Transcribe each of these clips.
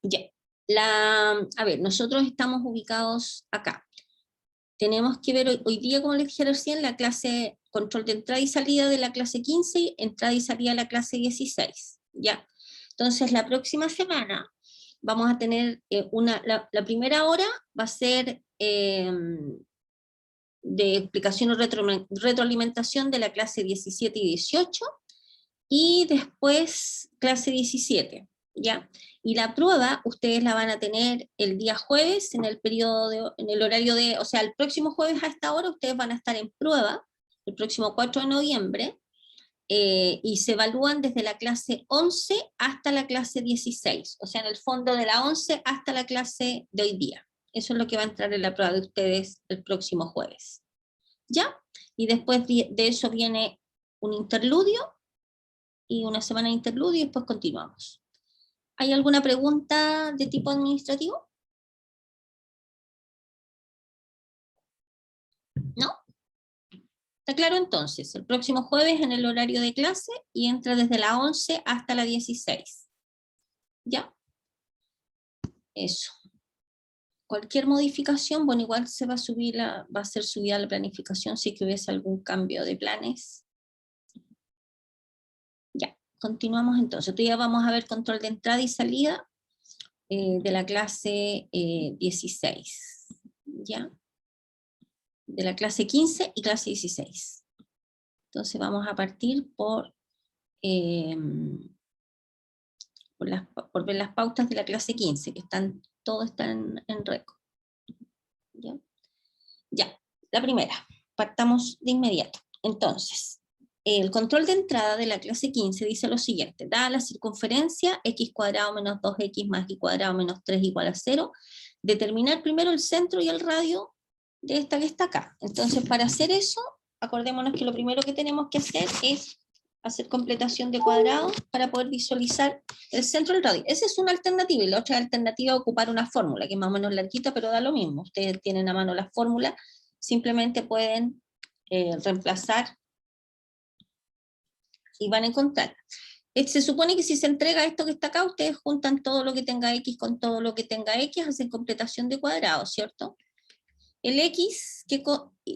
Ya. A ver, nosotros estamos ubicados acá. Tenemos que ver hoy día, como les dije recién, la clase control de entrada y salida de la clase 15, entrada y salida de la clase 16. ¿Ya? Entonces, la próxima semana vamos a tener la primera hora va a ser de explicación o retroalimentación de la clase 17 y 18, y después clase 17, ¿ya? Y la prueba ustedes la van a tener el día jueves en el periodo en el horario de, o sea, el próximo jueves a esta hora ustedes van a estar en prueba, el próximo 4 de noviembre, y se evalúan desde la clase 11 hasta la clase 16, o sea, en el fondo de la 11 hasta la clase de hoy día. Eso es lo que va a entrar en la prueba de ustedes el próximo jueves, ¿ya? Y después de eso viene un interludio, y una semana de interludio, y después continuamos. ¿Hay alguna pregunta de tipo administrativo? ¿No? ¿Está claro entonces? El próximo jueves en el horario de clase y entra desde la 11 hasta la 16. ¿Ya? Eso. Cualquier modificación, bueno, igual se va a subir, va a ser subida la planificación si que hubiese algún cambio de planes. Ya, continuamos entonces. Hoy ya vamos a ver control de entrada y salida de la clase 16. ¿Ya? De la clase 15 y clase 16. Entonces vamos a partir por ver las pautas de la clase 15, que todos están en récord. ¿Ya? Ya, la primera, partamos de inmediato. Entonces, el control de entrada de la clase 15 dice lo siguiente: dada la circunferencia x cuadrado menos 2x más y cuadrado menos 3 igual a 0, determinar primero el centro y el radio de esta que está acá. Entonces, para hacer eso, acordémonos que lo primero que tenemos que hacer es hacer completación de cuadrados para poder visualizar el centro y el radio. Esa es una alternativa, y la otra alternativa es ocupar una fórmula, que es más o menos larguita, pero da lo mismo. Ustedes tienen a mano la fórmula, simplemente pueden reemplazar y van a encontrar. Se supone que si se entrega esto que está acá, ustedes juntan todo lo que tenga x con todo lo que tenga x, hacen completación de cuadrados, ¿cierto? El x, que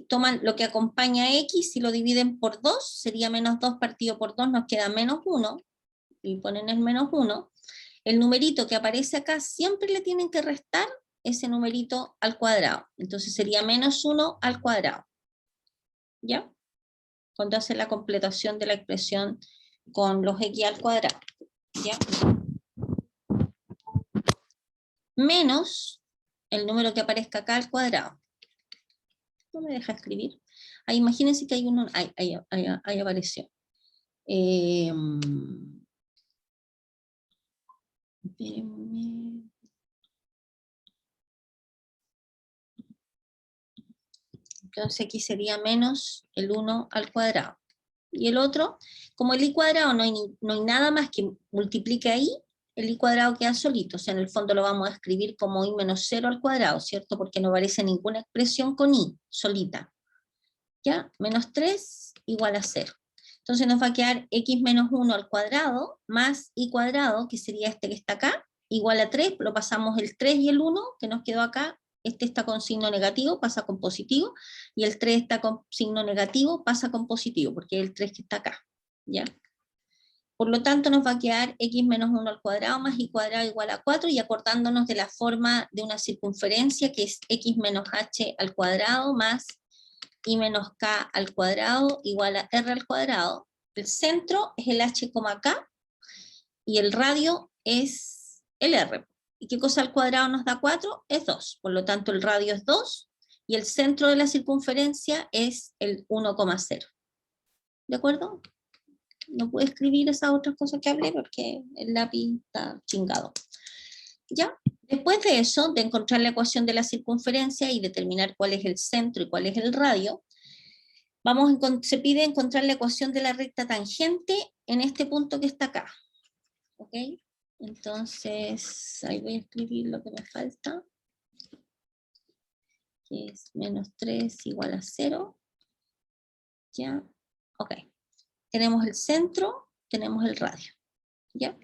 toman lo que acompaña a x y lo dividen por 2, sería menos 2 partido por 2, nos queda menos 1, y ponen el menos 1. El numerito que aparece acá siempre le tienen que restar ese numerito al cuadrado, entonces sería menos 1 al cuadrado, ¿ya? Cuando hace la completación de la expresión con los x al cuadrado, ¿ya? Menos el número que aparezca acá al cuadrado. No me deja escribir. Ahí, imagínense que hay uno, ahí apareció. Entonces aquí sería menos el 1 al cuadrado. Y el otro, como el i cuadrado no hay nada más que multiplique ahí, el i cuadrado queda solito, o sea, en el fondo lo vamos a escribir como i menos 0 al cuadrado, ¿cierto? Porque no aparece ninguna expresión con i, solita. ¿Ya? Menos 3 igual a 0. Entonces nos va a quedar x menos 1 al cuadrado más i cuadrado, que sería este que está acá, igual a 3, lo pasamos el 3 y el 1, que nos quedó acá, este está con signo negativo, pasa con positivo, y el 3 está con signo negativo, pasa con positivo, porque es el 3 que está acá, ¿ya? Por lo tanto nos va a quedar x menos 1 al cuadrado más y cuadrado igual a 4, y acordándonos de la forma de una circunferencia, que es x menos h al cuadrado más y menos k al cuadrado igual a r al cuadrado. El centro es el h, k, y el radio es el r. ¿Y qué cosa al cuadrado nos da 4? Es 2. Por lo tanto, el radio es 2, y el centro de la circunferencia es el 1,0. ¿De acuerdo? No puedo escribir esas otras cosas que hablé porque el lápiz está chingado. ¿Ya? Después de eso, de encontrar la ecuación de la circunferencia y determinar cuál es el centro y cuál es el radio, se pide encontrar la ecuación de la recta tangente en este punto que está acá. ¿Ok? Entonces, ahí voy a escribir lo que me falta, que es menos 3 igual a 0. ¿Ya? Ok. Tenemos el centro, tenemos el radio. ¿Ya?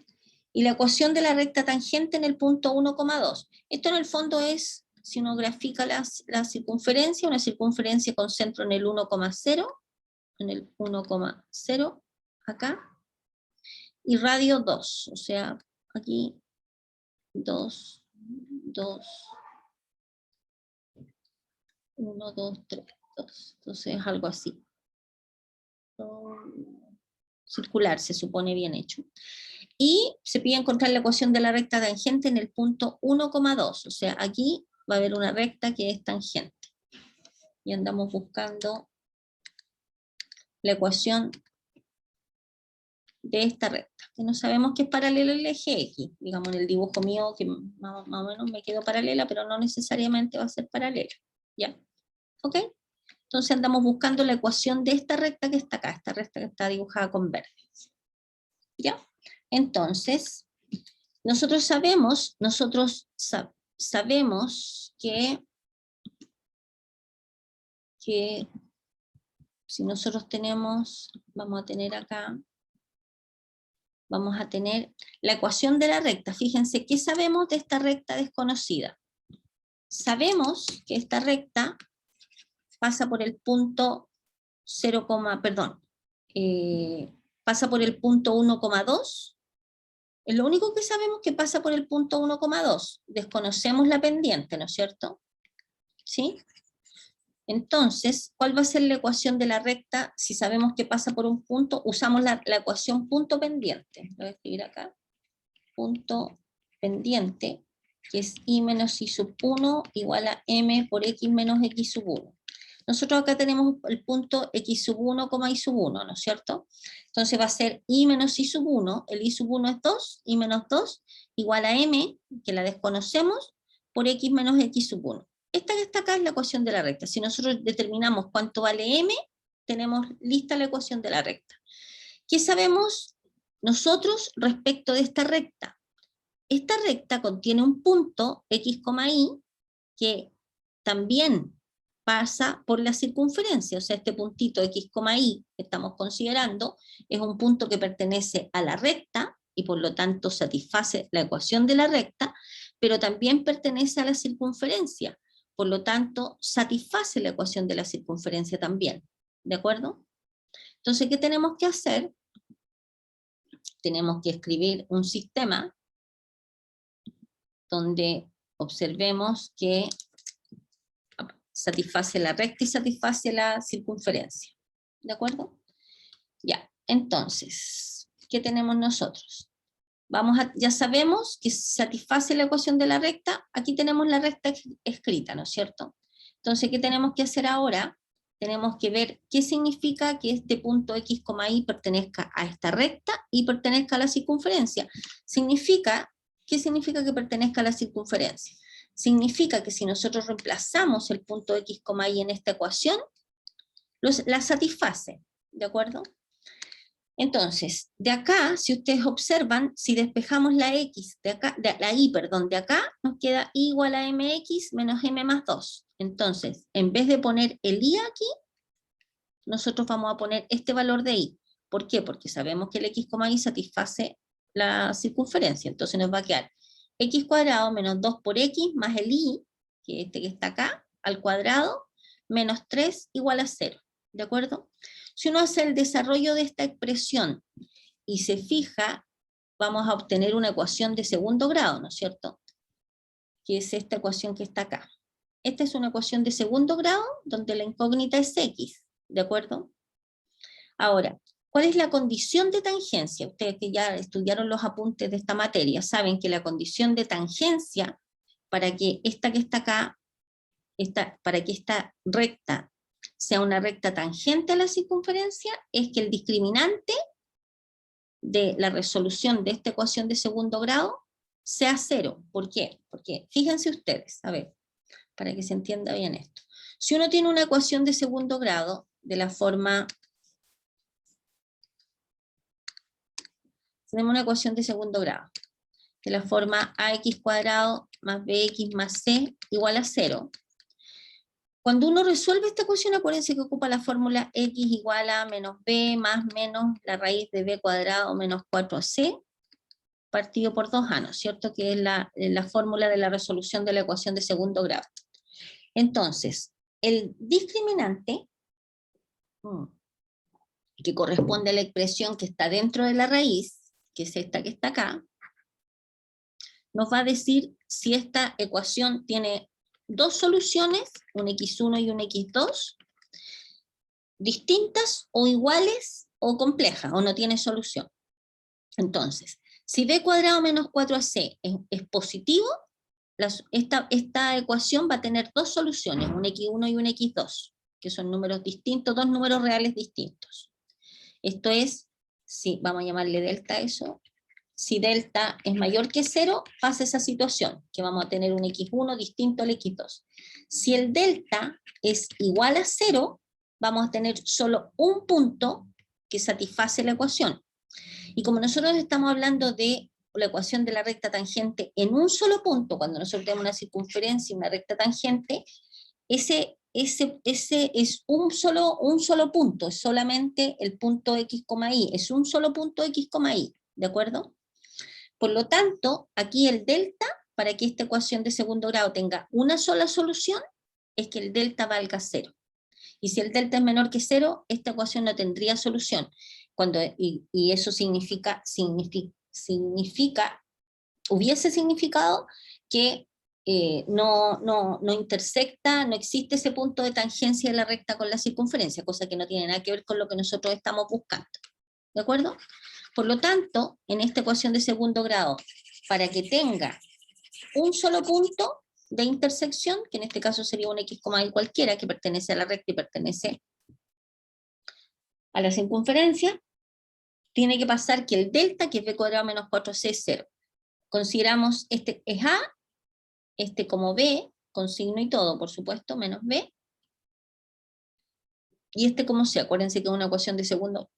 y la ecuación de la recta tangente en el punto 1,2. Esto en el fondo es, si uno grafica la circunferencia, una circunferencia con centro en el 1,0, en el 1,0, acá, y radio 2, o sea, aquí 2, 2, 1, 2, 3, 2. Entonces es algo así. Circular, se supone bien hecho. Y se pide encontrar la ecuación de la recta tangente en el punto 1,2. O sea, aquí va a haber una recta que es tangente. Y andamos buscando la ecuación de esta recta, que no sabemos que es paralela al eje X. Digamos, en el dibujo mío, que más o menos me quedó paralela, pero no necesariamente va a ser paralela. ¿Ya? ¿Ok? Entonces andamos buscando la ecuación de esta recta que está acá, esta recta que está dibujada con verde. ¿Ya? Entonces, nosotros sabemos que si nosotros tenemos, vamos a tener acá, vamos a tener la ecuación de la recta. Fíjense, ¿qué sabemos de esta recta desconocida? Sabemos que esta recta pasa por el punto 0, perdón, pasa por el punto 1,2. Es lo único que sabemos que pasa por el punto 1,2. Desconocemos la pendiente, ¿no es cierto? ¿Sí? Entonces, ¿cuál va a ser la ecuación de la recta? Si sabemos que pasa por un punto, usamos la ecuación punto pendiente. Lo voy a escribir acá. Punto pendiente, que es I menos I sub 1 igual a M por X menos X sub 1. Nosotros acá tenemos el punto X sub 1, I sub 1, ¿no es cierto? Entonces va a ser I menos I sub 1, el I sub 1 es 2, I menos 2, igual a M, que la desconocemos, por X menos X sub 1. Esta que está acá es la ecuación de la recta. Si nosotros determinamos cuánto vale M, tenemos lista la ecuación de la recta. ¿Qué sabemos nosotros respecto de esta recta? Esta recta contiene un punto X, Y, que también pasa por la circunferencia, o sea, este puntito X, Y que estamos considerando es un punto que pertenece a la recta y por lo tanto satisface la ecuación de la recta, pero también pertenece a la circunferencia, por lo tanto satisface la ecuación de la circunferencia también, ¿de acuerdo? Entonces, ¿qué tenemos que hacer? Tenemos que escribir un sistema donde observemos que satisface la recta y satisface la circunferencia. ¿De acuerdo? Ya, entonces, ¿qué tenemos nosotros? Ya sabemos que satisface la ecuación de la recta, aquí tenemos la recta escrita, ¿no es cierto? Entonces, ¿qué tenemos que hacer ahora? Tenemos que ver qué significa que este punto X, Y pertenezca a esta recta y pertenezca a la circunferencia. ¿Qué significa que pertenezca a la circunferencia? Significa que si nosotros reemplazamos el punto X, Y en esta ecuación, la satisface, ¿de acuerdo? Entonces, de acá, si ustedes observan, si despejamos la X, la Y, perdón, de acá, nos queda I igual a MX menos M más 2. Entonces, en vez de poner el I aquí, nosotros vamos a poner este valor de I. ¿Por qué? Porque sabemos que el X, Y satisface la circunferencia. Entonces nos va a quedar X cuadrado menos 2 por X más el I, que este que está acá, al cuadrado, menos 3 igual a 0. ¿De acuerdo? Si uno hace el desarrollo de esta expresión y se fija, vamos a obtener una ecuación de segundo grado, ¿no es cierto? Que es esta ecuación que está acá. Esta es una ecuación de segundo grado donde la incógnita es X, ¿de acuerdo? Ahora, ¿cuál es la condición de tangencia? Ustedes que ya estudiaron los apuntes de esta materia, saben que la condición de tangencia para que esta que está acá, para que esta recta sea una recta tangente a la circunferencia, es que el discriminante de la resolución de esta ecuación de segundo grado sea 0. ¿Por qué? Porque fíjense ustedes, a ver, para que se entienda bien esto. Si uno tiene una ecuación de segundo grado de la forma, tenemos una ecuación de segundo grado de la forma ax cuadrado más bx más c igual a 0. Cuando uno resuelve esta ecuación, acuérdense que ocupa la fórmula x igual a menos b más menos la raíz de b cuadrado menos 4c partido por 2a, ¿no es cierto? Que es la fórmula de la resolución de la ecuación de segundo grado. Entonces, el discriminante, que corresponde a la expresión que está dentro de la raíz, que es esta que está acá, nos va a decir si esta ecuación tiene dos soluciones, un x1 y un x2, distintas o iguales o complejas, o no tiene solución. Entonces, si b cuadrado menos 4ac es positivo, esta ecuación va a tener dos soluciones, un x1 y un x2, que son números distintos, dos números reales distintos. Esto es, si vamos a llamarle delta a eso, si delta es mayor que 0, pasa esa situación, que vamos a tener un x1 distinto al x2. Si el delta es igual a 0, vamos a tener solo un punto que satisface la ecuación. Y como nosotros estamos hablando de la ecuación de la recta tangente en un solo punto, cuando nosotros tenemos una circunferencia y una recta tangente, ese es un solo punto, es solamente el punto x, y, es un solo punto x, y, ¿de acuerdo? Por lo tanto, aquí el delta, para que esta ecuación de segundo grado tenga una sola solución, es que el delta valga 0. Y si el delta es menor que 0, esta ecuación no tendría solución. Y eso hubiese significado que no intersecta, no existe ese punto de tangencia de la recta con la circunferencia, cosa que no tiene nada que ver con lo que nosotros estamos buscando. ¿De acuerdo? Por lo tanto, en esta ecuación de segundo grado, para que tenga un solo punto de intersección, que en este caso sería un x, y cualquiera, que pertenece a la recta y pertenece a la circunferencia, tiene que pasar que el delta, que es b cuadrado menos 4c, es 0. Consideramos este es a, este como b, con signo y todo, por supuesto, menos b, y este como c. Acuérdense que es una ecuación de segundo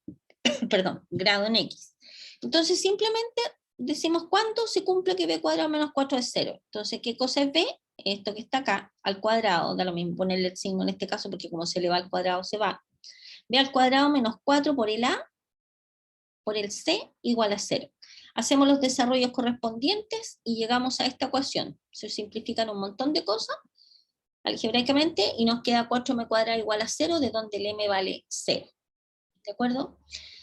grado en x. Entonces simplemente decimos cuánto se cumple que b cuadrado menos 4 es 0. Entonces, ¿qué cosa es b? Esto que está acá, al cuadrado, da lo mismo ponerle el signo en este caso, porque como se le va al cuadrado, se va. b al cuadrado menos 4 por el a, por el c, igual a 0. Hacemos los desarrollos correspondientes y llegamos a esta ecuación. Se simplifican un montón de cosas algebraicamente y nos queda 4m cuadrado igual a 0, de donde el m vale 0. ¿De acuerdo?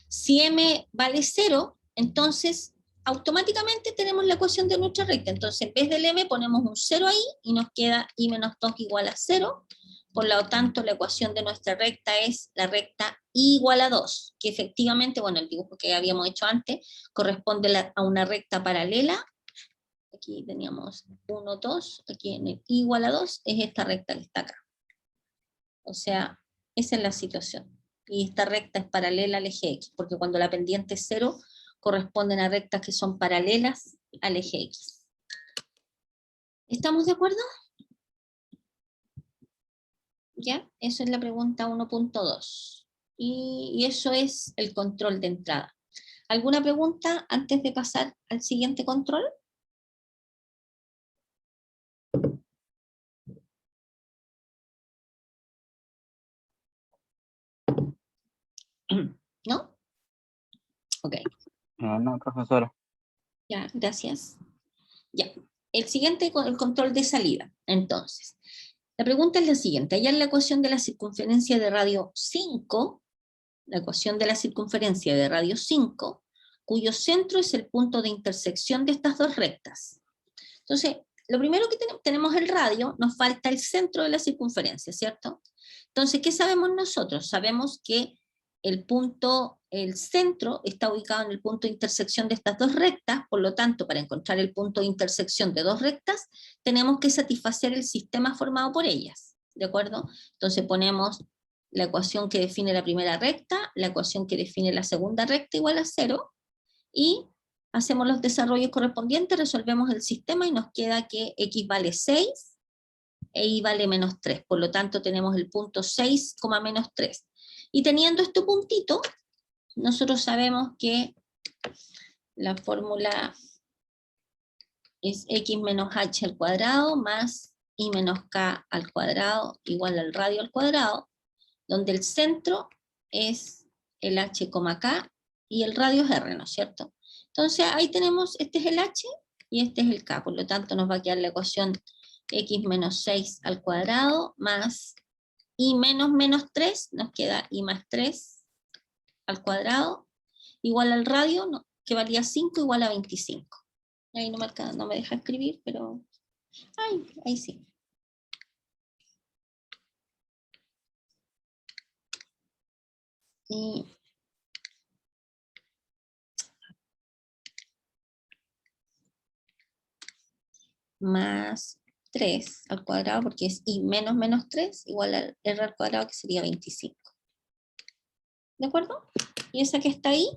Si m vale 0, entonces automáticamente tenemos la ecuación de nuestra recta. Entonces en vez del m ponemos un 0 ahí y nos queda i menos 2 igual a 0. Por lo tanto, la ecuación de nuestra recta es la recta i igual a 2, que efectivamente, bueno, el dibujo que habíamos hecho antes, corresponde a una recta paralela. Aquí teníamos 1, 2, aquí en el i igual a 2, es esta recta que está acá. O sea, esa es la situación. Y esta recta es paralela al eje X, porque cuando la pendiente es 0, corresponden a rectas que son paralelas al eje X. ¿Estamos de acuerdo? ¿Ya? Eso es la pregunta 1.2. Y eso es el control de entrada. ¿Alguna pregunta antes de pasar al siguiente control? ¿No? Ok. No, profesora. Ya, gracias. Ya. El siguiente, el control de salida. Entonces, la pregunta es la siguiente. Hallar la ecuación de la circunferencia de radio 5, la ecuación de la circunferencia de radio 5, cuyo centro es el punto de intersección de estas dos rectas. Entonces, lo primero que tenemos el radio, nos falta el centro de la circunferencia, ¿cierto? Entonces, ¿qué sabemos nosotros? Sabemos que el centro está ubicado en el punto de intersección de estas dos rectas, por lo tanto, para encontrar el punto de intersección de dos rectas, tenemos que satisfacer el sistema formado por ellas, ¿de acuerdo? Entonces ponemos la ecuación que define la primera recta, la ecuación que define la segunda recta igual a 0, y hacemos los desarrollos correspondientes, resolvemos el sistema y nos queda que x vale 6 e y vale menos 3. Por lo tanto, tenemos el punto 6, menos 3. Y teniendo este puntito, nosotros sabemos que la fórmula es x menos h al cuadrado más y menos k al cuadrado igual al radio al cuadrado, donde el centro es el h, k y el radio es r, ¿no es cierto? Entonces ahí tenemos, este es el h y este es el k, por lo tanto nos va a quedar la ecuación x menos 6 al cuadrado más y menos 3, nos queda y más 3 al cuadrado, igual al radio, no, que valía 5 igual a 25. Ahí no me deja escribir, pero ahí sí. Y más 3 al cuadrado, porque es y menos 3 igual al r al cuadrado, que sería 25. ¿De acuerdo? Y esa que está ahí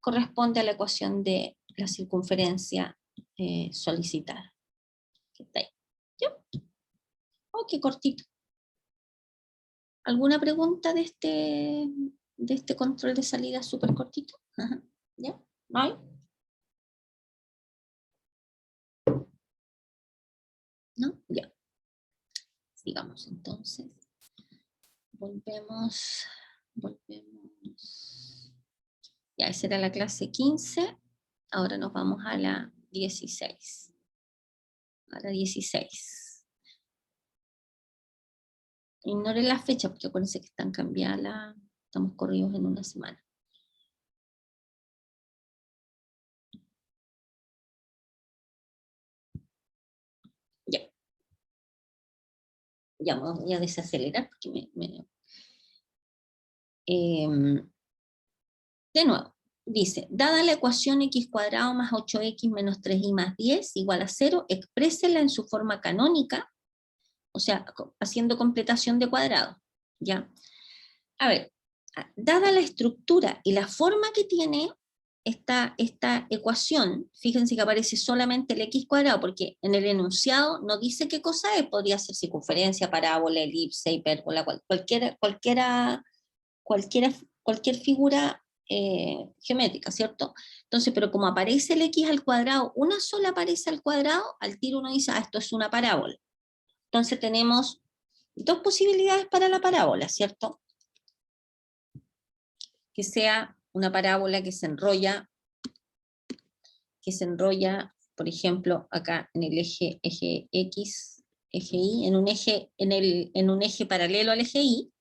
corresponde a la ecuación de la circunferencia solicitada. Que está ahí. ¿Ya? Oh, qué cortito. ¿Alguna pregunta de este control de salida súper cortito? Ajá. ¿Ya? ¿No hay? ¿No? Ya. Sigamos entonces. Volvemos. Ya, esa era la clase 15. Ahora nos vamos a la 16. A la 16. Ignore la fecha porque acuérdense que están cambiadas, estamos corridos en una semana. Ya. Ya voy a desacelerar porque de nuevo, dice, dada la ecuación x cuadrado más 8x menos 3y más 10 igual a 0, exprésela en su forma canónica, o sea, haciendo completación de cuadrado. ¿Ya? A ver, dada la estructura y la forma que tiene esta ecuación, fíjense que aparece solamente el x cuadrado, porque en el enunciado no dice qué cosa es, podría ser circunferencia, parábola, elipse, hipérbola, cualquier figura geométrica, ¿cierto? Entonces, pero como aparece el x al cuadrado, una sola aparece al cuadrado, al tiro uno dice, esto es una parábola. Entonces tenemos dos posibilidades para la parábola, ¿cierto? Que sea una parábola que se enrolla, por ejemplo, acá en el eje X, eje Y, en un eje paralelo al eje Y,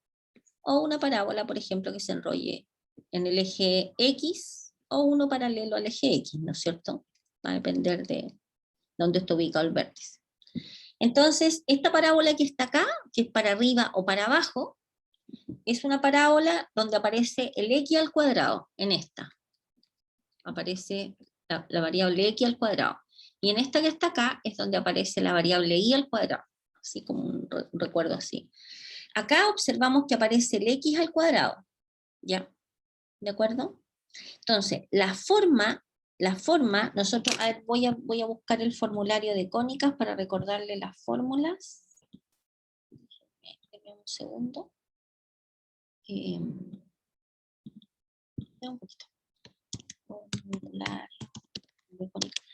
o una parábola, por ejemplo, que se enrolle en el eje X o uno paralelo al eje X, ¿no es cierto? Va a depender de dónde está ubicado el vértice. Entonces, esta parábola que está acá, que es para arriba o para abajo, es una parábola donde aparece el x al cuadrado, en esta. Aparece la variable x al cuadrado. Y en esta que está acá es donde aparece la variable y al cuadrado. Así como un recuerdo así. Acá observamos que aparece el x al cuadrado. ¿Ya? ¿De acuerdo? Entonces, la forma, nosotros, a ver, voy a buscar el formulario de cónicas para recordarle las fórmulas. Déjenme un segundo. Un poquito. Formulario de cónicas.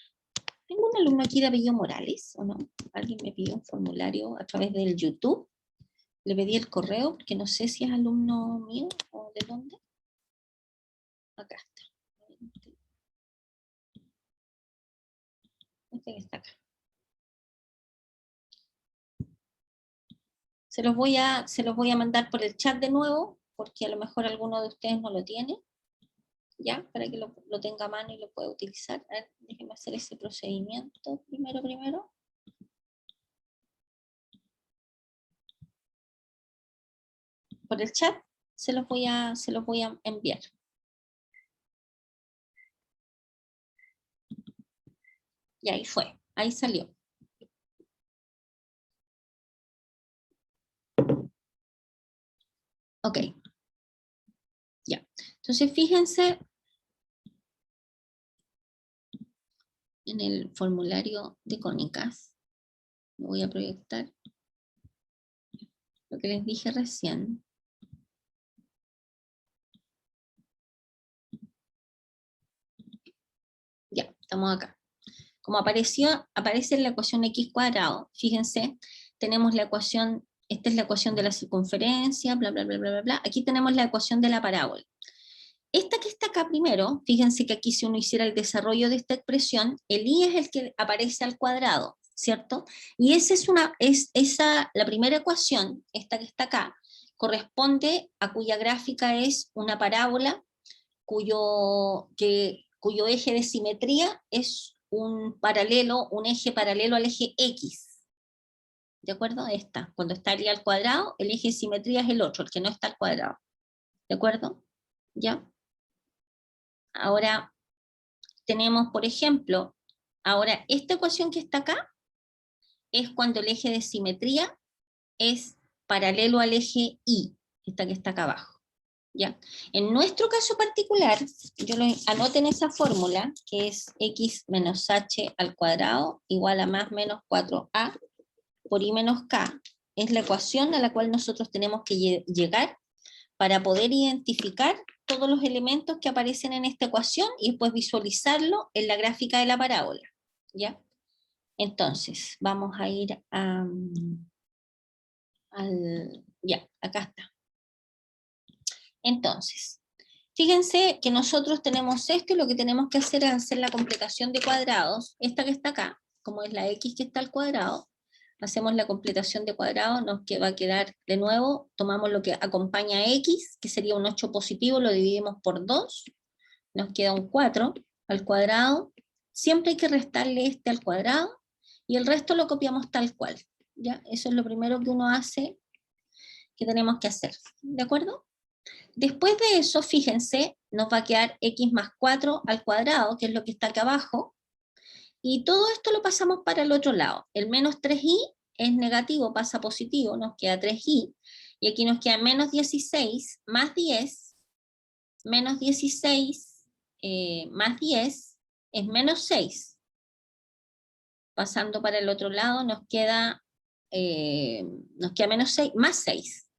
Tengo un alumno aquí de apellido Morales, ¿o no? Alguien me pidió un formulario a través del YouTube. Le pedí el correo, porque no sé si es alumno mío o de dónde. Acá está. Este que está acá. Se los voy a mandar por el chat de nuevo, porque a lo mejor alguno de ustedes no lo tiene, ¿ya? Para que lo tenga a mano y lo pueda utilizar. A ver, déjenme hacer ese procedimiento primero. Por el chat se los voy a enviar. Y ahí fue, ahí salió. Ok. Ya. Entonces fíjense en el formulario de cónicas. Me voy a proyectar lo que les dije recién. Ya, estamos acá. Como aparece en la ecuación x cuadrado, fíjense, tenemos la ecuación, esta es la ecuación de la circunferencia, bla, bla, bla, bla, bla, bla. Aquí tenemos la ecuación de la parábola. esta que está acá primero, fíjense que aquí si uno hiciera el desarrollo de esta expresión, el i es el que aparece al cuadrado, ¿cierto? Y esa la primera ecuación, esta que está acá, corresponde a cuya gráfica es una parábola cuyo eje de simetría es un eje paralelo al eje X. ¿De acuerdo? Esta. Cuando está el i al cuadrado, el eje de simetría es el otro, el que no está al cuadrado. ¿De acuerdo? ¿Ya? Ahora tenemos, por ejemplo, ahora esta ecuación que está acá es cuando el eje de simetría es paralelo al eje Y, esta que está acá abajo. ¿Ya? En nuestro caso particular, yo lo anoten esa fórmula, que es x menos h al cuadrado igual a más menos 4a por i menos k. Es la ecuación a la cual nosotros tenemos que llegar para poder identificar todos los elementos que aparecen en esta ecuación y después visualizarlo en la gráfica de la parábola. ¿Ya? Entonces, vamos a ir ya, acá está. Entonces, fíjense que nosotros tenemos esto y lo que tenemos que hacer es hacer la completación de cuadrados. Esta que está acá, como es la x que está al cuadrado, hacemos la completación de cuadrados, nos va a quedar de nuevo, tomamos lo que acompaña a x, que sería un 8 positivo, lo dividimos por 2, nos queda un 4 al cuadrado, siempre hay que restarle este al cuadrado, y el resto lo copiamos tal cual. ¿Ya? Eso es lo primero que uno hace, que tenemos que hacer. ¿De acuerdo? Después de eso, fíjense, nos va a quedar x más 4 al cuadrado, que es lo que está acá abajo, y todo esto lo pasamos para el otro lado. El menos 3i es negativo, pasa a positivo, nos queda 3i, y aquí nos queda menos 16 más 10, menos 16 más 10 es menos 6. Pasando para el otro lado nos queda menos 6 más 6.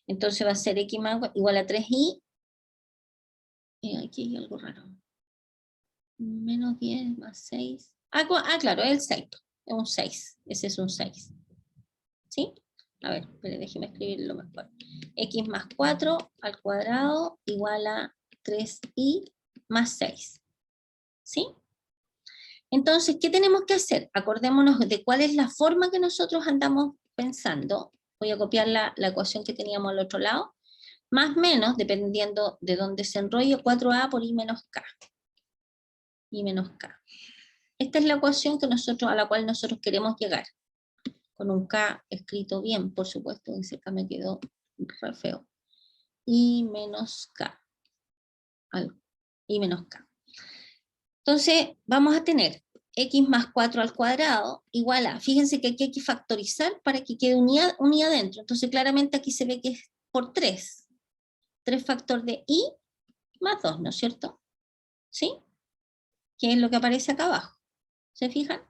Entonces va a ser x más igual a 3i. Aquí hay algo raro. Menos 10 más 6. Claro, es el 6. Es un 6. Ese es un 6. ¿Sí? A ver, déjeme escribirlo mejor. X más 4 al cuadrado igual a 3i más 6. ¿Sí? Entonces, ¿qué tenemos que hacer? Acordémonos de cuál es la forma que nosotros andamos pensando. Voy a copiar la ecuación que teníamos al otro lado. Más menos, dependiendo de dónde se enrolle, 4a por i menos k. I menos k. Esta es la ecuación a la cual nosotros queremos llegar. Con un k escrito bien, por supuesto, ese k me quedó re feo. I menos k. I menos k. Entonces, vamos a tener x más 4 al cuadrado igual a, fíjense que aquí hay que factorizar para que quede un i adentro. Entonces, claramente aquí se ve que es por 3. 3 factor de i más 2, ¿no es cierto? ¿Sí? Que es lo que aparece acá abajo. ¿Se fijan?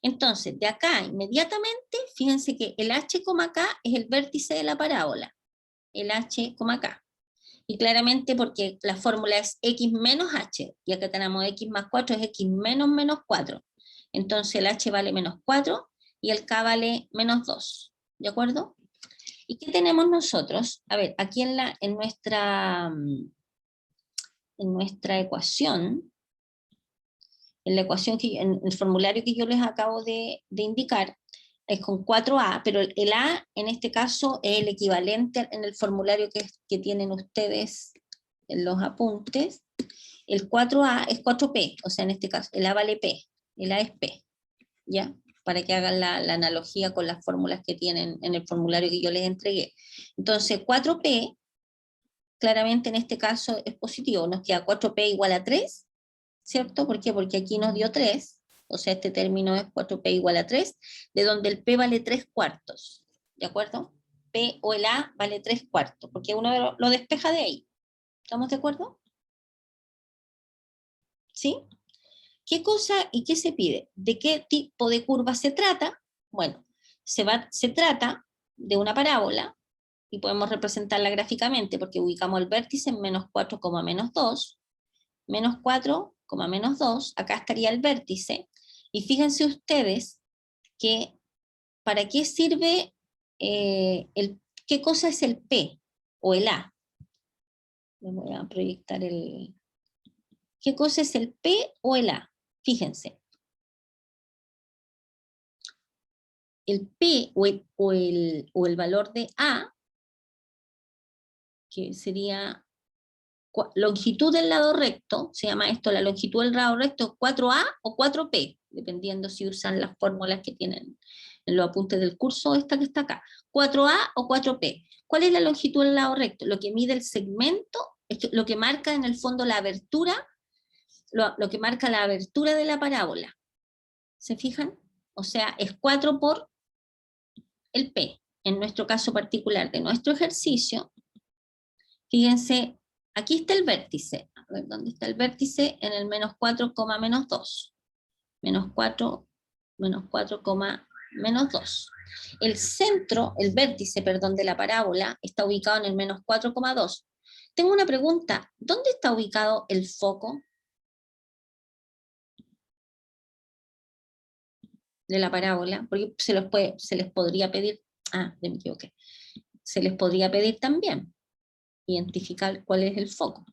Entonces, de acá inmediatamente, fíjense que el h, k es el vértice de la parábola. El h, k. Y claramente porque la fórmula es x menos h, y acá tenemos x más 4 es x menos menos 4. Entonces el h vale menos 4 y el k vale menos 2. ¿De acuerdo? ¿Y qué tenemos nosotros? A ver, aquí en nuestra ecuación, en la ecuación en el formulario que yo les acabo de indicar, es con 4a, pero el a en este caso es el equivalente en el formulario que tienen ustedes en los apuntes. El 4a es 4p, o sea, en este caso, el a vale p, el a es p, ¿ya? Para que hagan la analogía con las fórmulas que tienen en el formulario que yo les entregué. Entonces, 4p, claramente en este caso es positivo, nos queda 4p igual a 3, ¿cierto? ¿Por qué? Porque aquí nos dio 3, o sea, este término es 4p igual a 3, de donde el p vale 3 cuartos, ¿de acuerdo? P o el a vale 3 cuartos, porque uno lo despeja de ahí. ¿Estamos de acuerdo? ¿Sí? ¿Qué cosa y qué se pide? ¿De qué tipo de curva se trata? Bueno, se trata de una parábola, y podemos representarla gráficamente, porque ubicamos el vértice en menos 4, menos 2, menos 4, menos 2, acá estaría el vértice, y fíjense ustedes que ¿para qué sirve qué cosa es el P o el A? Me voy a proyectar el... ¿Qué cosa es el P o el A? Fíjense. El P o el valor de A, que sería longitud del lado recto, se llama esto la longitud del lado recto, 4A o 4P, dependiendo si usan las fórmulas que tienen en los apuntes del curso, esta que está acá, 4A o 4P. ¿Cuál es la longitud del lado recto? Lo que mide el segmento, es lo que marca en el fondo la abertura, lo que marca la abertura de la parábola. ¿Se fijan? O sea, es 4 por el P. En nuestro caso particular de nuestro ejercicio, fíjense, aquí está el vértice. A ver, ¿dónde está el vértice? En el menos 4, menos 2. Menos 4, menos 4, menos 2. El centro, el vértice, perdón, de la parábola está ubicado en el menos 4,2. Tengo una pregunta. ¿Dónde está ubicado el foco de la parábola? Porque se les podría pedir... Ah, me equivoqué. Se les podría pedir también identificar cuál es el foco.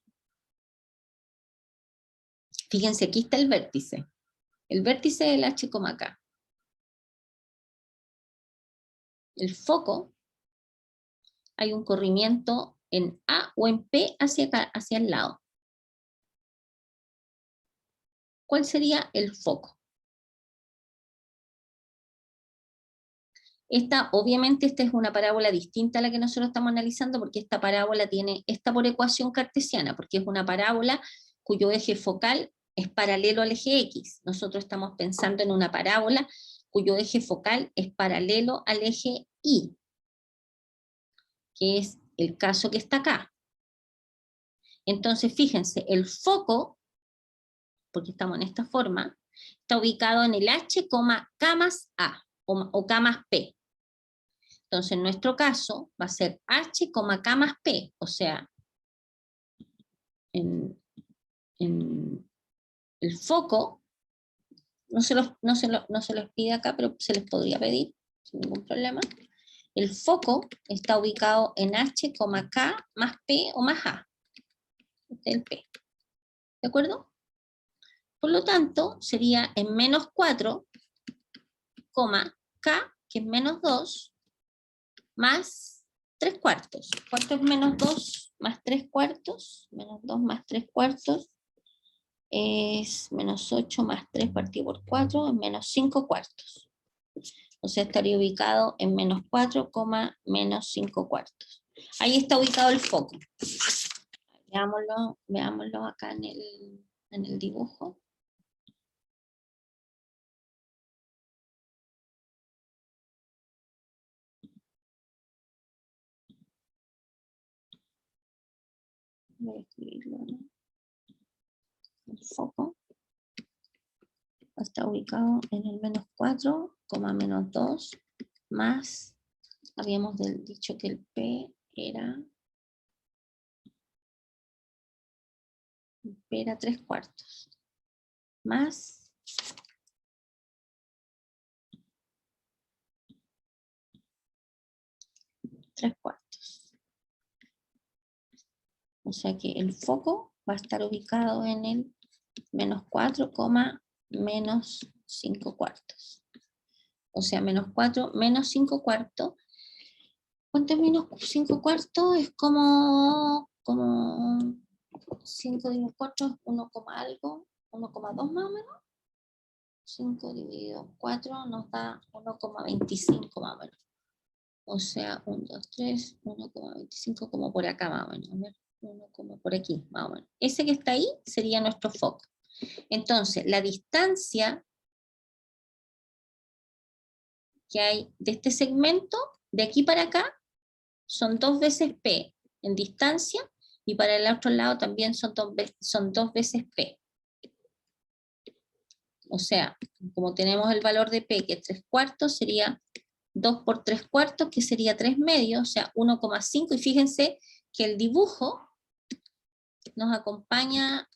Fíjense, aquí está el vértice. El vértice del H, acá. El foco, hay un corrimiento en A o en P hacia acá, hacia el lado. ¿Cuál sería el foco? Obviamente esta es una parábola distinta a la que nosotros estamos analizando, porque esta parábola tiene esta por ecuación cartesiana, porque es una parábola cuyo eje focal es paralelo al eje X. Nosotros estamos pensando en una parábola cuyo eje focal es paralelo al eje Y, que es el caso que está acá. Entonces, fíjense, el foco, porque estamos en esta forma, está ubicado en el H, K más A, o K más P. Entonces, en nuestro caso, va a ser H, K más P, o sea, en el foco, no se los pide acá, pero se les podría pedir, sin ningún problema. El foco está ubicado en H, K más P o más A. Este es el P. ¿De acuerdo? Por lo tanto, sería en menos 4, K, que es menos 2, más 3 cuartos. ¿Cuánto es menos 2 más 3 cuartos? Menos 2 más 3 cuartos es menos 8 más 3 partido por 4, es menos 5 cuartos. O sea, estaría ubicado en menos 4, menos 5 cuartos. Ahí está ubicado el foco. Veámoslo acá en el dibujo. Voy a escribirlo, ¿no? El foco está ubicado en el menos 4, menos 2, más, habíamos dicho que el P era 3 cuartos, más 3 cuartos. O sea que el foco va a estar ubicado en el menos 4, menos 5 cuartos. O sea, menos 4, menos 5 cuartos. ¿Cuánto es menos 5 cuartos? Es como 5 dividido 4 es 1, algo, 1,2 más o menos. 5 dividido 4 nos da 1,25 más o menos. O sea, 1, 2, 3, 1,25 como por acá más o menos. A ver, 1 como por aquí más o menos. Ese que está ahí sería nuestro foco. Entonces, la distancia que hay de este segmento, de aquí para acá, son 2 veces P en distancia, y para el otro lado también son 2 veces P. O sea, como tenemos el valor de P, que es 3 cuartos, sería 2 por 3 cuartos, que sería 3 medios, o sea, 1,5, y fíjense que el dibujo nos acompaña,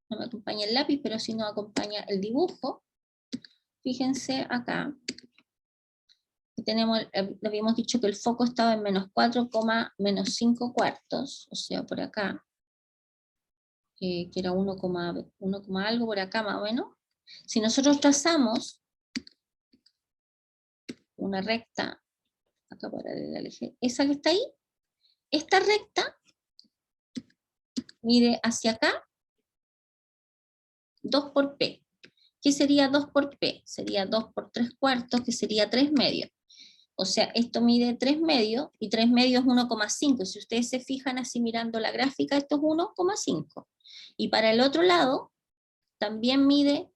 no me acompaña el lápiz, pero sí nos acompaña el dibujo. Fíjense acá, tenemos, habíamos dicho que el foco estaba en menos 4, menos 5 cuartos, o sea, por acá, que era 1, algo por acá más o menos. Si nosotros trazamos una recta, acá paralela al eje, esa que está ahí, esta recta mide hacia acá 2 por P. ¿Qué sería 2 por P? Sería 2 por 3 cuartos, que sería 3 medios. O sea, esto mide 3 medios, y 3 medios es 1,5. Si ustedes se fijan así mirando la gráfica, esto es 1,5. Y para el otro lado, también mide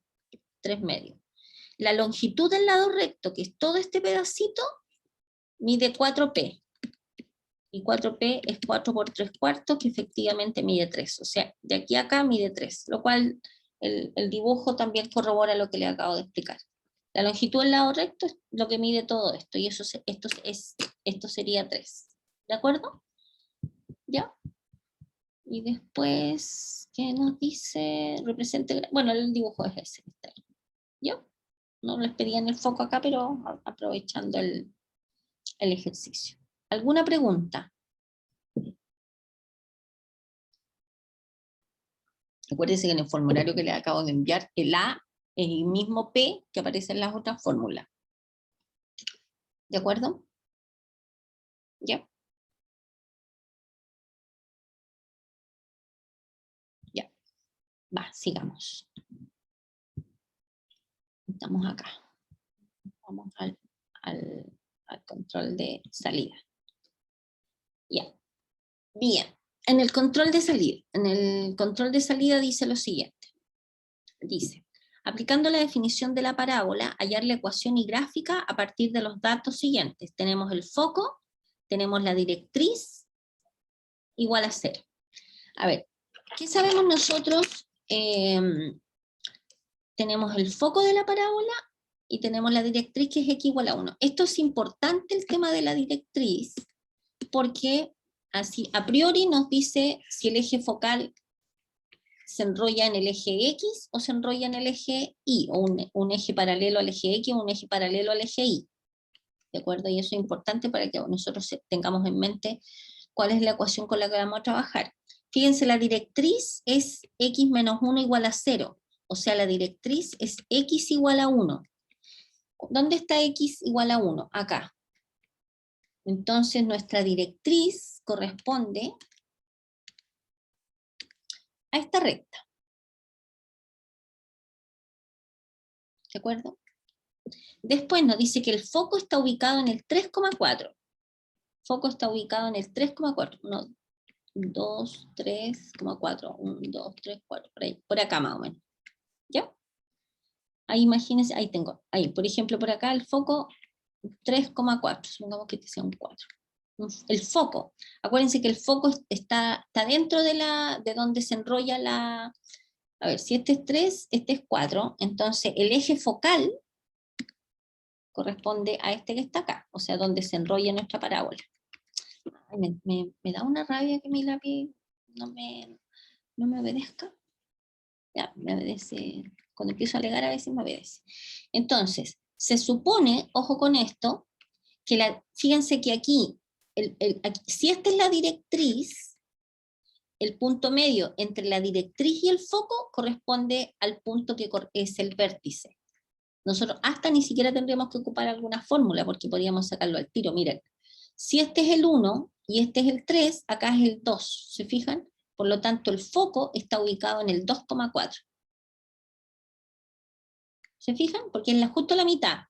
3 medios. La longitud del lado recto, que es todo este pedacito, mide 4P. Y 4P es 4 por 3 cuartos, que efectivamente mide 3. O sea, de aquí a acá mide 3, lo cual el dibujo también corrobora lo que le acabo de explicar. La longitud del lado recto es lo que mide todo esto, y esto sería 3. ¿De acuerdo? ¿Ya? Y después, ¿qué nos dice? Represente, bueno, el dibujo es ese. ¿Ya? No les pedían el foco acá, pero aprovechando el ejercicio. ¿Alguna pregunta? Acuérdense que en el formulario que les acabo de enviar, el A es el mismo P que aparece en las otras fórmulas. ¿De acuerdo? ¿Ya? Ya. Va, sigamos. Estamos acá. Vamos al control de salida. Ya. Bien. En el control de salida dice lo siguiente. Dice, aplicando la definición de la parábola, hallar la ecuación y gráfica a partir de los datos siguientes. Tenemos el foco, tenemos la directriz, igual a 0. A ver, ¿qué sabemos nosotros? Tenemos el foco de la parábola y tenemos la directriz, que es x igual a 1. Esto es importante, el tema de la directriz, porque así a priori nos dice si el eje focal se enrolla en el eje X o se enrolla en el eje Y, o un eje paralelo al eje X o un eje paralelo al eje Y. ¿De acuerdo? Y eso es importante para que nosotros tengamos en mente cuál es la ecuación con la que vamos a trabajar. Fíjense, la directriz es x menos 1 igual a 0. O sea, la directriz es x igual a 1. ¿Dónde está x igual a 1? Acá. Entonces, nuestra directriz corresponde a esta recta. ¿De acuerdo? Después nos dice que el foco está ubicado en el 3,4. Foco está ubicado en el 3,4. 1, 2, 3,4. 1, 2, 3, 4. Por ahí, por acá más o menos. ¿Ya? Ahí imagínense, ahí tengo. Ahí, por ejemplo, por acá el foco 3,4. Supongamos que este sea un 4. El foco. Acuérdense que el foco está dentro de donde se enrolla la... A ver, si este es 3, este es 4. Entonces el eje focal corresponde a este que está acá, o sea, donde se enrolla nuestra parábola. Ay, me da una rabia que mi lápiz no me obedezca. Ya, me obedece. Cuando empiezo a alegar a veces me obedece. Entonces, se supone, ojo con esto, que fíjense que aquí, si esta es la directriz, el punto medio entre la directriz y el foco corresponde al punto que es el vértice. Nosotros hasta ni siquiera tendríamos que ocupar alguna fórmula, porque podríamos sacarlo al tiro. Miren, si este es el 1 y este es el 3, acá es el 2, ¿se fijan? Por lo tanto, el foco está ubicado en el 2,4. ¿Se fijan? Porque es justo la mitad,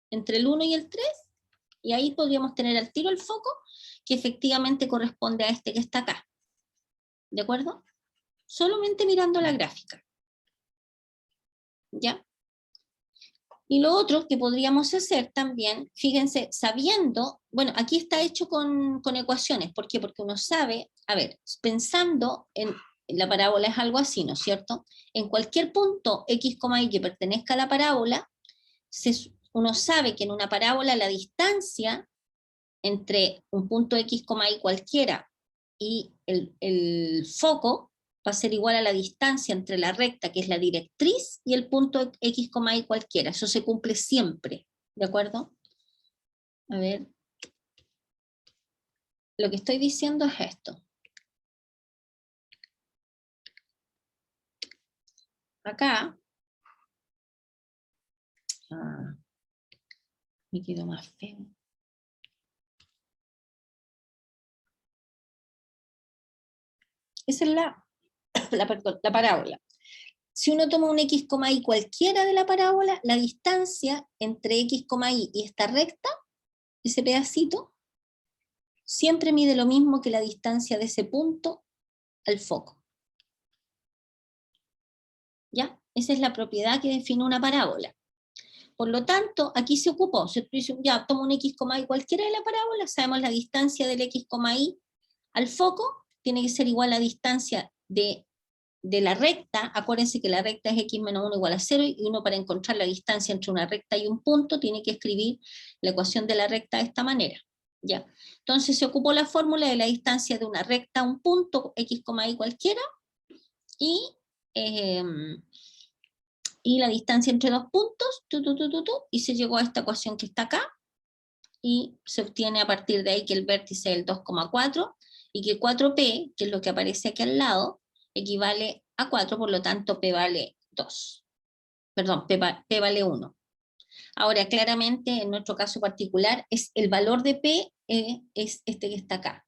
entre el 1 y el 3, y ahí podríamos tener al tiro el foco, que efectivamente corresponde a este que está acá. ¿De acuerdo? Solamente mirando la gráfica. ¿Ya? Y lo otro que podríamos hacer también, fíjense, sabiendo, bueno, aquí está hecho con ecuaciones. ¿Por qué? Porque uno sabe, a ver, pensando en la parábola es algo así, ¿no es cierto? En cualquier punto x, y que pertenezca a la parábola, uno sabe que en una parábola la distancia entre un punto x, y cualquiera y el foco va a ser igual a la distancia entre la recta, que es la directriz, y el punto x, y cualquiera. Eso se cumple siempre, ¿de acuerdo? A ver, lo que estoy diciendo es esto. Acá, me quedó más feo. Esa es la parábola. Si uno toma un x, y cualquiera de la parábola, la distancia entre x, y esta recta, ese pedacito, siempre mide lo mismo que la distancia de ese punto al foco. ¿Ya? Esa es la propiedad que define una parábola. Por lo tanto, aquí se ocupó, si tú dices, ya, tomo un x, y cualquiera de la parábola, sabemos la distancia del x, y al foco, tiene que ser igual a la distancia de la recta. Acuérdense que la recta es x menos 1 igual a 0, y uno para encontrar la distancia entre una recta y un punto, tiene que escribir la ecuación de la recta de esta manera. ¿Ya? Entonces se ocupó la fórmula de la distancia de una recta a un punto, x, y cualquiera, y la distancia entre dos puntos, y se llegó a esta ecuación que está acá, y se obtiene a partir de ahí que el vértice es el 2,4, y que 4p, que es lo que aparece aquí al lado, equivale a 4, por lo tanto p vale 2. Perdón, p vale 1. Ahora, claramente, en nuestro caso particular, el valor de p es este que está acá.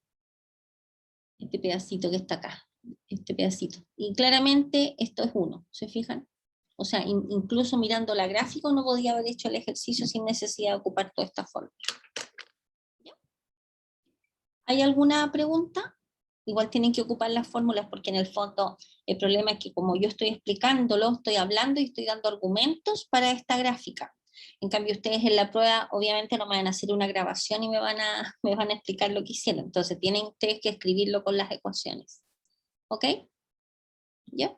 Este pedacito que está acá. Este pedacito. Y claramente esto es 1, ¿se fijan? O sea, incluso mirando la gráfica no podía haber hecho el ejercicio sin necesidad de ocupar toda esta forma. ¿Ya? ¿Hay alguna pregunta? Igual tienen que ocupar las fórmulas porque en el fondo el problema es que como yo estoy explicándolo, estoy hablando y estoy dando argumentos para esta gráfica. En cambio ustedes en la prueba obviamente no me van a hacer una grabación y me van a explicar lo que hicieron. Entonces tienen ustedes que escribirlo con las ecuaciones. ¿Ok? ¿Ya?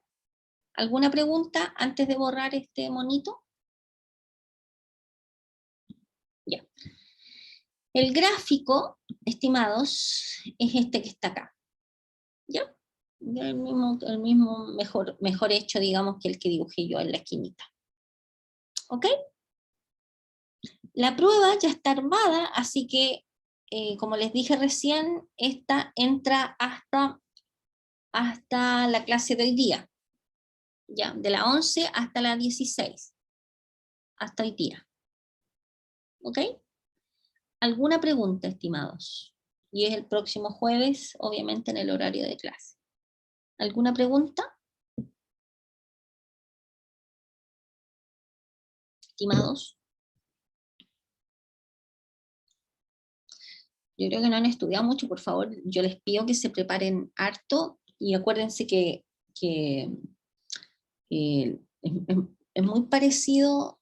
¿Alguna pregunta antes de borrar este monito? Ya. El gráfico, estimados, es este que está acá. ¿Ya? El mismo mejor hecho, digamos, que el que dibujé yo en la esquinita. ¿Ok? La prueba ya está armada, así que, como les dije recién, esta entra hasta la clase de hoy día. ¿Ya? De la 11 hasta la 16. Hasta hoy día. ¿Ok? ¿Alguna pregunta, estimados? Y es el próximo jueves, obviamente en el horario de clase. ¿Alguna pregunta? Estimados. Yo creo que no han estudiado mucho, por favor, yo les pido que se preparen harto y acuérdense que es muy parecido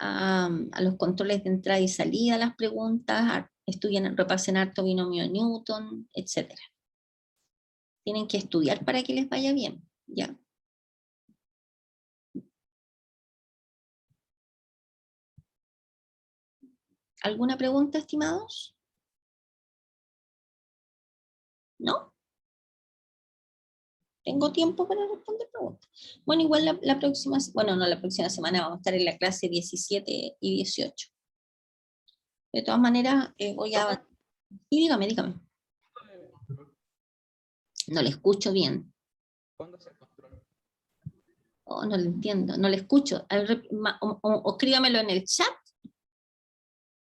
a los controles de entrada y salida, las preguntas, estudien, repasen harto binomio de Newton, etc. Tienen que estudiar para que les vaya bien, ¿ya? ¿Alguna pregunta, estimados? ¿No? Tengo tiempo para responder preguntas. Bueno, igual la próxima semana vamos a estar en la clase 17 y 18. De todas maneras, voy a... Sí, dígame. No le escucho bien. ¿Cuándo se controla? Oh, no le entiendo, no le escucho. A ver, o escríbamelo en el chat.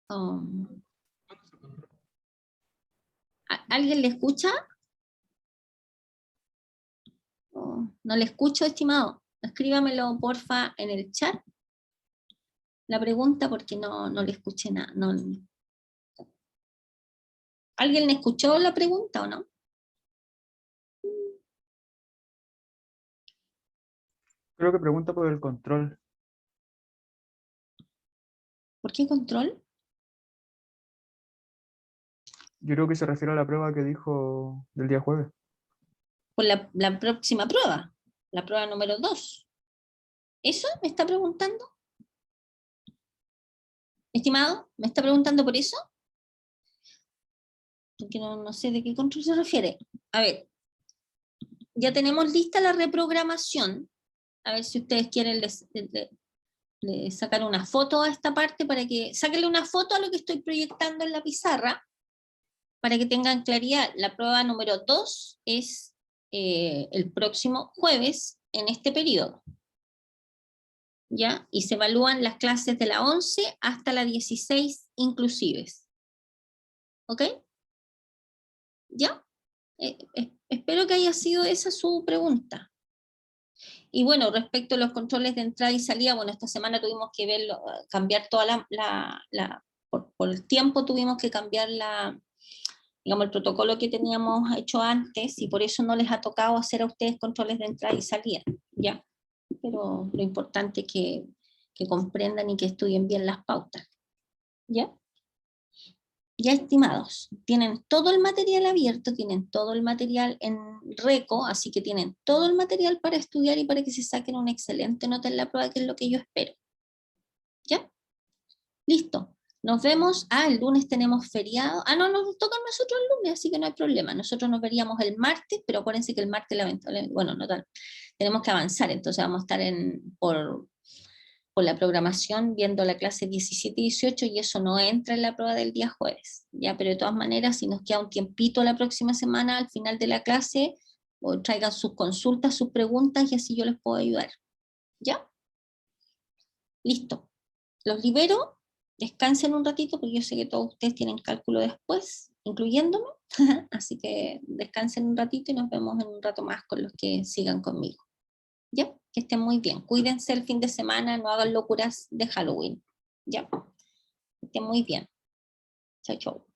Oh. ¿Alguien le escucha? Oh, no le escucho, estimado. Escríbamelo, porfa, en el chat. La pregunta, porque no le escuché nada. No. ¿Alguien le escuchó la pregunta o no? Creo que pregunta por el control. ¿Por qué control? Yo creo que se refiere a la prueba que dijo del día jueves. Por la próxima prueba. La prueba número 2. ¿Eso me está preguntando? Estimado, ¿me está preguntando por eso? Porque no sé de qué control se refiere. A ver, ya tenemos lista la reprogramación. A ver si ustedes quieren, sacar una foto a esta parte para que, sáquenle una foto a lo que estoy proyectando en la pizarra, para que tengan claridad. La prueba número 2 es el próximo jueves en este periodo, ¿ya? Y se evalúan las clases de la 11 hasta la 16 inclusives. ¿Ok? ¿Ya? Espero que haya sido esa su pregunta. Y bueno, respecto a los controles de entrada y salida, bueno, esta semana tuvimos que verlo, cambiar toda por el tiempo tuvimos que cambiar digamos, el protocolo que teníamos hecho antes, y por eso no les ha tocado hacer a ustedes controles de entrada y salida, ¿ya? Pero lo importante es que comprendan y que estudien bien las pautas, ¿ya? Ya, estimados, tienen todo el material abierto, tienen todo el material en Reco, así que tienen todo el material para estudiar y para que se saquen una excelente nota en la prueba, que es lo que yo espero. ¿Ya? Listo. Nos vemos. El lunes tenemos feriado. No, nos toca a nosotros el lunes, así que no hay problema. Nosotros nos veríamos el martes, pero acuérdense que el martes, lamentablemente, bueno, no tal, tenemos que avanzar, entonces vamos a estar por la programación viendo la clase 17 y 18, y eso no entra en la prueba del día jueves, ¿ya? Pero de todas maneras, si nos queda un tiempito la próxima semana, al final de la clase, traigan sus consultas, sus preguntas, y así yo les puedo ayudar, ¿ya? Listo. Los libero, descansen un ratito, porque yo sé que todos ustedes tienen cálculo después, incluyéndome, así que descansen un ratito y nos vemos en un rato más con los que sigan conmigo. ¿Ya? Que estén muy bien. Cuídense el fin de semana, no hagan locuras de Halloween. ¿Ya? Que estén muy bien. Chao, chao.